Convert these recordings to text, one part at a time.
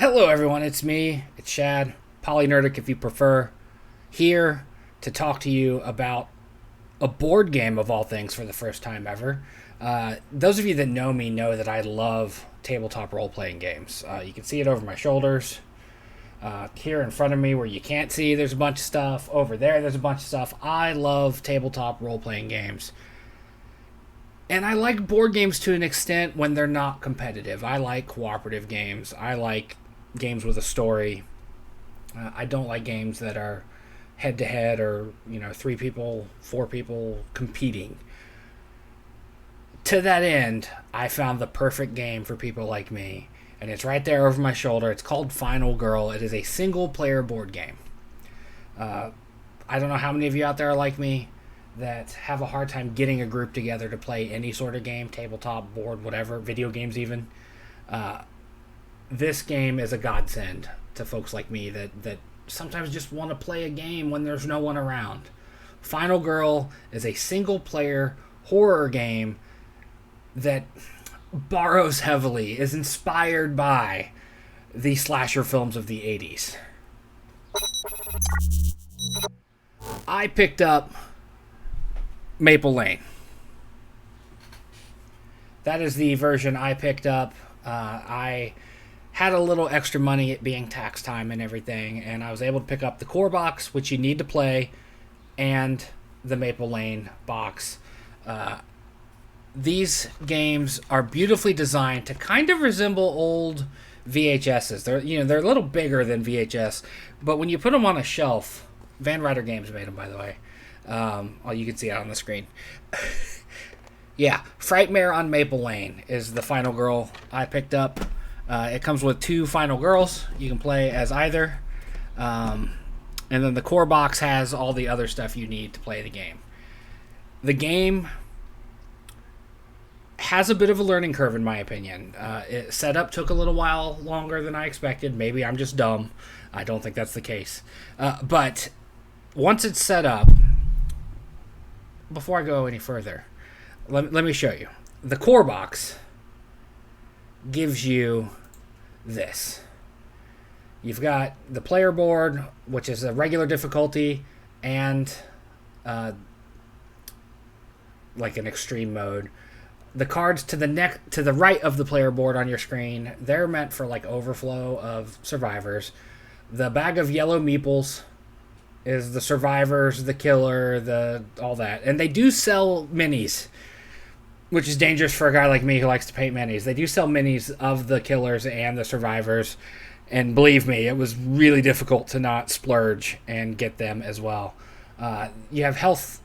Hello, everyone. It's me. It's Shad, Polynerdic if you prefer, here to talk to you about a board game of all things for the first time ever. Those of you that know me know that I love tabletop role playing games. You can see it over my shoulders. Here in front of me, where you can't see, there's a bunch of stuff. Over there, there's a bunch of stuff. I love tabletop role playing games. And I like board games to an extent when they're not competitive. I like cooperative games. I like games with a story. I don't like games that are head to head or, 3 people, 4 people competing. To that end, I found the perfect game for people like me. And it's right there over my shoulder. It's called Final Girl. It is a single player board game. I don't know how many of you out there are like me that have a hard time getting a group together to play any sort of game, tabletop, board, whatever, video games even. This game is a godsend to folks like me that sometimes just want to play a game when there's no one around. Final Girl is a single-player horror game that borrows heavily, is inspired by the slasher films of the 80s. I picked up Maple Lane. That is the version I picked up. I had a little extra money, it being tax time and everything, and I was able to pick up the core box, which you need to play, and the Maple Lane box. These games are beautifully designed to kind of resemble old VHSs. They're a little bigger than VHS, but when you put them on a shelf, Van Ryder Games made them, by the way. You can see it on the screen. Yeah, Frightmare on Maple Lane is the Final Girl I picked up. It comes with 2 Final Girls. You can play as either. And then the core box has all the other stuff you need to play the game. The game has a bit of a learning curve, in my opinion. Setup took a little while longer than I expected. Maybe I'm just dumb. I don't think that's the case. But once it's set up, before I go any further, let me show you. The core box gives you this. You've got the player board, which is a regular difficulty, and like an extreme mode. The cards to the right of the player board on your screen, they're meant for like overflow of survivors. The bag of yellow meeples is the survivors, the killer, all that. And they do sell minis, which is dangerous for a guy like me who likes to paint minis. They do sell minis of the killers and the survivors, and believe me, it was really difficult to not splurge and get them as well. You have health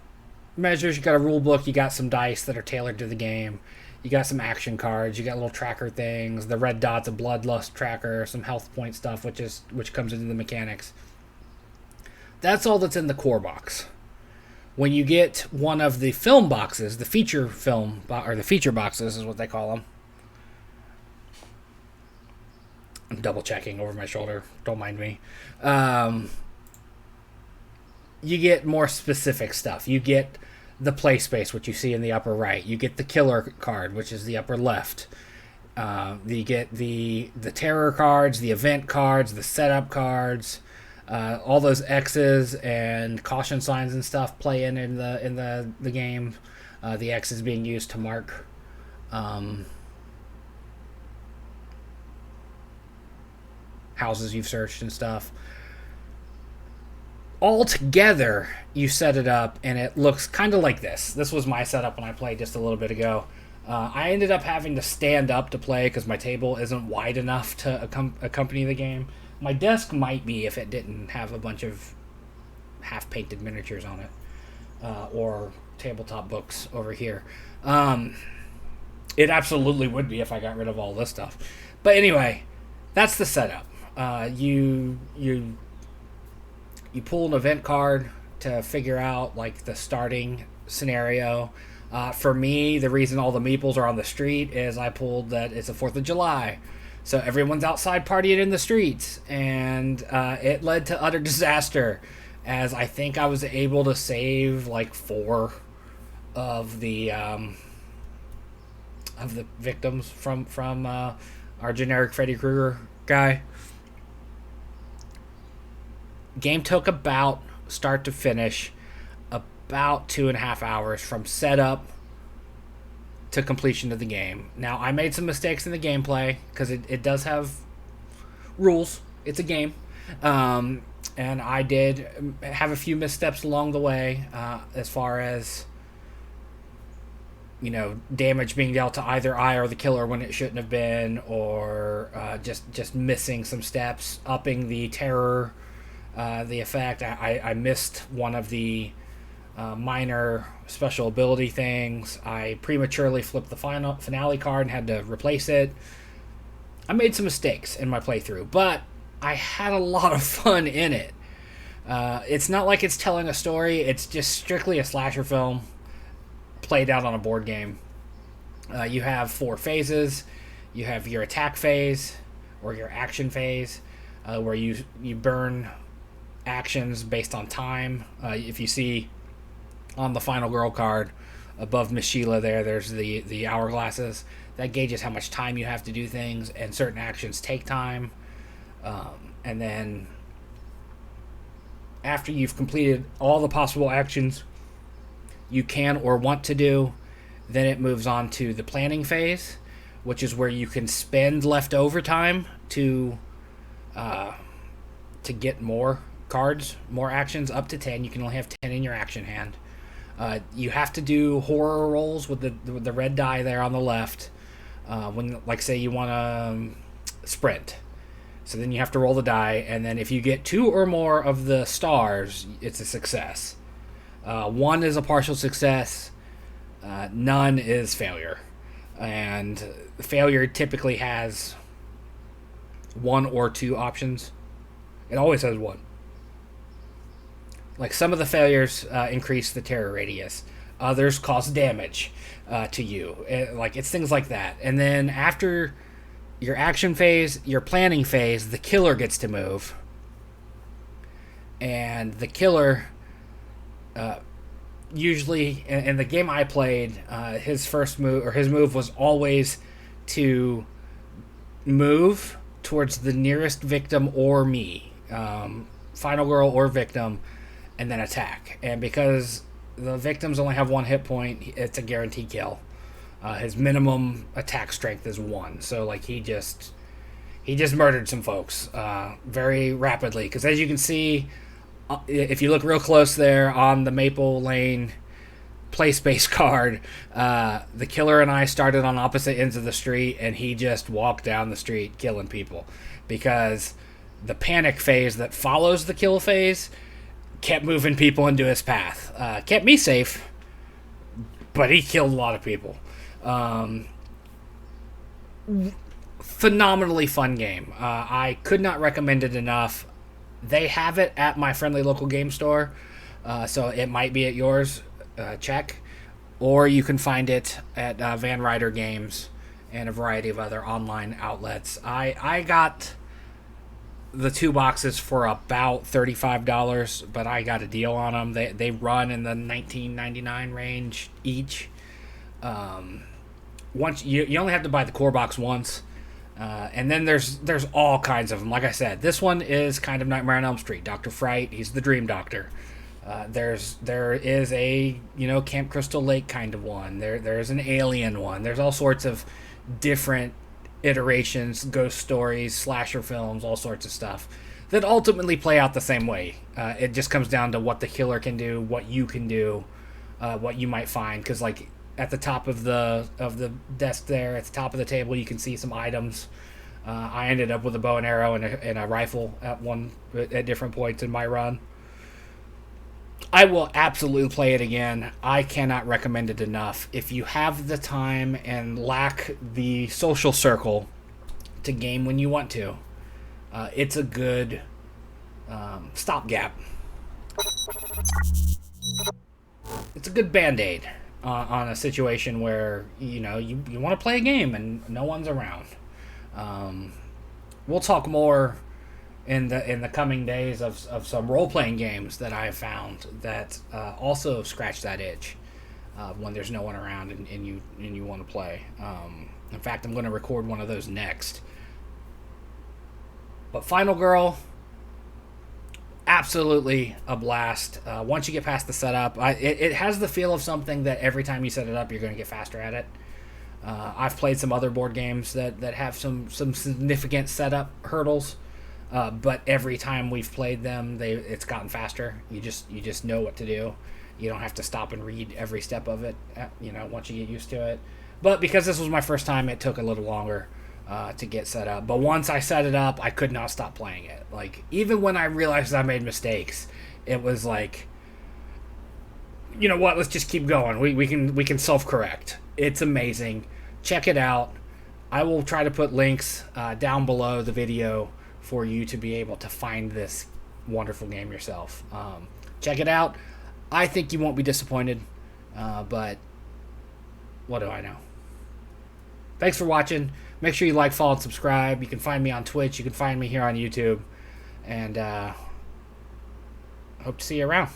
measures, you got a rule book, you got some dice that are tailored to the game, you got some action cards, you got little tracker things, the red dot's a bloodlust tracker, some health point stuff, which comes into the mechanics. That's all that's in the core box. When you get one of the film boxes, the feature film, or the feature boxes is what they call them. I'm double checking over my shoulder. Don't mind me. You get more specific stuff. You get the play space, which you see in the upper right. You get the killer card, which is the upper left. You get the terror cards, the event cards, the setup cards. All those X's and caution signs and stuff play in the game. The X is being used to mark houses you've searched and stuff. All together, you set it up, and it looks kind of like this. This was my setup when I played just a little bit ago. I ended up having to stand up to play because my table isn't wide enough to accompany the game. My desk might be if it didn't have a bunch of half-painted miniatures on it, or tabletop books over here. It absolutely would be if I got rid of all this stuff. But anyway, that's the setup. You pull an event card to figure out like the starting scenario. For me, the reason all the meeples are on the street is I pulled that it's the 4th of July. So everyone's outside partying in the streets, and it led to utter disaster, as I think I was able to save like 4 of the victims from our generic Freddy Krueger guy. Game took about start to finish about 2.5 hours from setup to completion of the game. Now, I made some mistakes in the gameplay because it does have rules. It's a game. And I did have a few missteps along the way as far as, damage being dealt to either I or the killer when it shouldn't have been, or just missing some steps, upping the terror, the effect. I missed one of the minor special ability things. I prematurely flipped the finale card and had to replace it. I made some mistakes in my playthrough, but I had a lot of fun in it. It's not like it's telling a story. It's just strictly a slasher film played out on a board game. You have 4 phases. You have your attack phase or your action phase, where you burn actions based on time. If you see on the Final Girl card above Miss Sheila there's the hourglasses. That gauges how much time you have to do things, and certain actions take time. And then after you've completed all the possible actions you can or want to do, then it moves on to the planning phase, which is where you can spend leftover time to get more cards, more actions, up to 10. You can only have 10 in your action hand. You have to do horror rolls with the red die there on the left. When, like, say you want to sprint. So then you have to roll the die, and then if you get 2 or more of the stars, it's a success. 1 is a partial success. None is failure. And failure typically has 1 or 2 options. It always has 1. Like, some of the failures increase the terror radius. Others cause damage to you. It's things like that. And then after your action phase, your planning phase, the killer gets to move. And the killer, usually, in the game I played, his move was always to move towards the nearest victim or me, Final Girl or victim, and then attack. And because the victims only have 1 hit point, it's a guaranteed kill. His minimum attack strength is 1, so he just murdered some folks very rapidly. Because as you can see, if you look real close there on the Maple Lane play space card, the killer and I started on opposite ends of the street, and he just walked down the street killing people because the panic phase that follows the kill phase kept moving people into his path. Kept me safe, but he killed a lot of people. Phenomenally fun game. I could not recommend it enough. They have it at my friendly local game store, so it might be at yours. Check. Or you can find it at Van Ryder Games and a variety of other online outlets. I got the 2 boxes for about $35, but I got a deal on them. They run in the $19.99 range each. Once you only have to buy the core box once, and then there's all kinds of them. Like I said, this one is kind of Nightmare on Elm Street. Dr. Fright, he's the Dream Doctor. There is a Camp Crystal Lake kind of one. There's an alien one. There's all sorts of different iterations, ghost stories, slasher films, all sorts of stuff that ultimately play out the same way. It just comes down to what the killer can do, what you can do, what you might find. Because at the top of the desk there, at the top of the table, you can see some items. I ended up with a bow and arrow and a rifle at different points in my run. I will absolutely play it again. I cannot recommend it enough. If you have the time and lack the social circle to game when you want to, it's a good stopgap. It's a good Band-Aid on a situation where you want to play a game and no one's around. We'll talk more in the coming days of some role-playing games that I have found that also scratch that itch when there's no one around and you want to play. In fact, I'm going to record one of those next. But Final Girl, absolutely a blast. Once you get past the setup, it has the feel of something that every time you set it up, you're going to get faster at it. I've played some other board games that have some significant setup hurdles, but every time we've played them, it's gotten faster. You just know what to do. You don't have to stop and read every step of it. Once you get used to it. But because this was my first time, it took a little longer to get set up. But once I set it up, I could not stop playing it. Like, even when I realized I made mistakes, it was like, you know what? Let's just keep going. We can self-correct. It's amazing. Check it out. I will try to put links down below the video for you to be able to find this wonderful game yourself. Check it out. I think you won't be disappointed, but what do I know? Thanks for watching. Make sure you like, follow, and subscribe. You can find me on Twitch. You can find me here on YouTube. And hope to see you around.